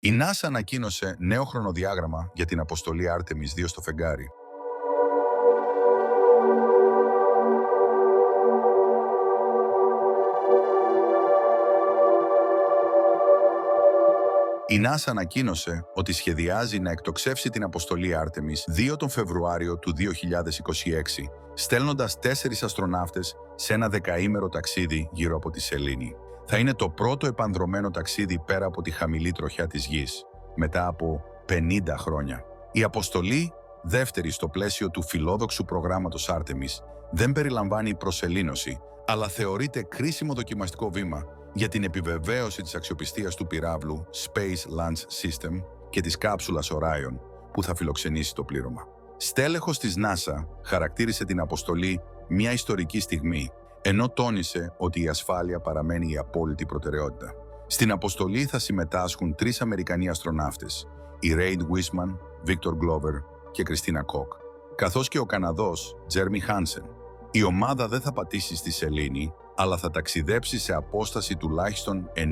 Η NASA ανακοίνωσε νέο χρονοδιάγραμμα για την αποστολή Artemis 2 στο φεγγάρι. Η NASA ανακοίνωσε ότι σχεδιάζει να εκτοξεύσει την αποστολή Artemis 2 τον Φεβρουάριο του 2026, στέλνοντας 4 αστροναύτες σε ένα δεκαήμερο ταξίδι γύρω από τη σελήνη. Θα είναι το πρώτο επανδρωμένο ταξίδι πέρα από τη χαμηλή τροχιά της Γης, μετά από 50 χρόνια. Η αποστολή, δεύτερη στο πλαίσιο του φιλόδοξου προγράμματος Artemis, δεν περιλαμβάνει προσελήνωση, αλλά θεωρείται κρίσιμο δοκιμαστικό βήμα για την επιβεβαίωση της αξιοπιστίας του πυράβλου Space Launch System και της κάψουλας Orion, που θα φιλοξενήσει το πλήρωμα. Στέλεχος της NASA χαρακτήρισε την αποστολή μια ιστορική στιγμή, ενώ τόνισε ότι η ασφάλεια παραμένει η απόλυτη προτεραιότητα. Στην αποστολή θα συμμετάσχουν 3 Αμερικανοί αστροναύτες, η Reid Wiseman, Victor Glover και Christina Koch, καθώς και ο Καναδός Jeremy Hansen. Η ομάδα δεν θα πατήσει στη σελήνη, αλλά θα ταξιδέψει σε απόσταση τουλάχιστον 9.200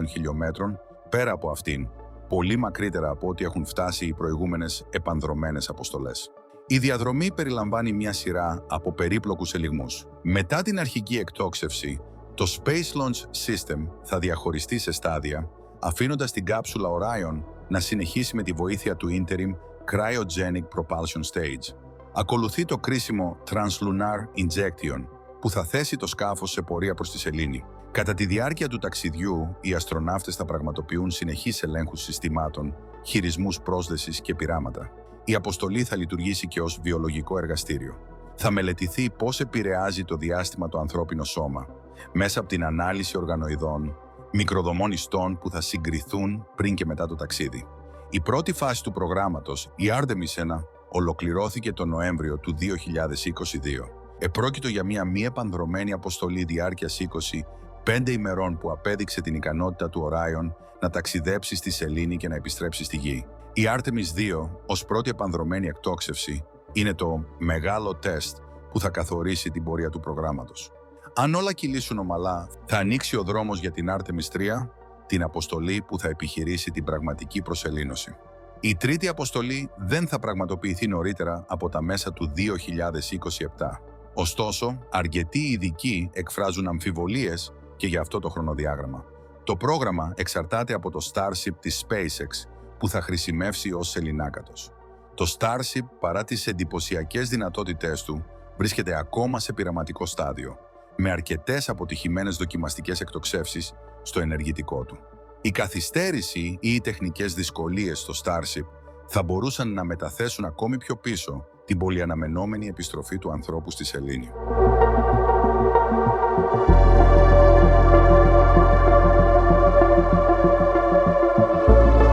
χιλιόμετρων πέρα από αυτήν, πολύ μακρύτερα από ό,τι έχουν φτάσει οι προηγούμενες επανδρωμένες αποστολές. Η διαδρομή περιλαμβάνει μια σειρά από περίπλοκους ελιγμούς. Μετά την αρχική εκτόξευση, το Space Launch System θα διαχωριστεί σε στάδια, αφήνοντας την κάψουλα Orion να συνεχίσει με τη βοήθεια του Interim Cryogenic Propulsion Stage. Ακολουθεί το κρίσιμο Translunar Injection, που θα θέσει το σκάφος σε πορεία προς τη σελήνη. Κατά τη διάρκεια του ταξιδιού, οι αστροναύτες θα πραγματοποιούν συνεχείς ελέγχους συστημάτων, χειρισμούς πρόσδεσης και πειράματα. Η αποστολή θα λειτουργήσει και ως βιολογικό εργαστήριο. Θα μελετηθεί πώς επηρεάζει το διάστημα το ανθρώπινο σώμα, μέσα από την ανάλυση οργανοειδών, μικροδομών ιστών που θα συγκριθούν πριν και μετά το ταξίδι. Η πρώτη φάση του προγράμματος, η Artemis 1, ολοκληρώθηκε τον Νοέμβριο του 2022. Επρόκειτο για μια μη επανδρωμένη αποστολή διάρκειας 25 ημερών που απέδειξε την ικανότητα του Orion να ταξιδέψει στη σελήνη και να επιστρέψει στη Γη. Η Artemis 2, ως πρώτη επανδρωμένη εκτόξευση, είναι το μεγάλο τεστ που θα καθορίσει την πορεία του προγράμματος. Αν όλα κυλήσουν ομαλά, θα ανοίξει ο δρόμος για την Artemis 3, την αποστολή που θα επιχειρήσει την πραγματική προσελήνωση. Η τρίτη αποστολή δεν θα πραγματοποιηθεί νωρίτερα από τα μέσα του 2027. Ωστόσο, αρκετοί ειδικοί εκφράζουν αμφιβολίες και για αυτό το χρονοδιάγραμμα. Το πρόγραμμα εξαρτάται από το Starship της SpaceX, που θα χρησιμεύσει ως σεληνάκατος. Το Starship, παρά τις εντυπωσιακές δυνατότητές του, βρίσκεται ακόμα σε πειραματικό στάδιο, με αρκετές αποτυχημένες δοκιμαστικές εκτοξεύσεις στο ενεργητικό του. Η καθυστέρηση ή οι τεχνικές δυσκολίες στο Starship θα μπορούσαν να μεταθέσουν ακόμη πιο πίσω την πολυαναμενόμενη επιστροφή του ανθρώπου στη σελήνη.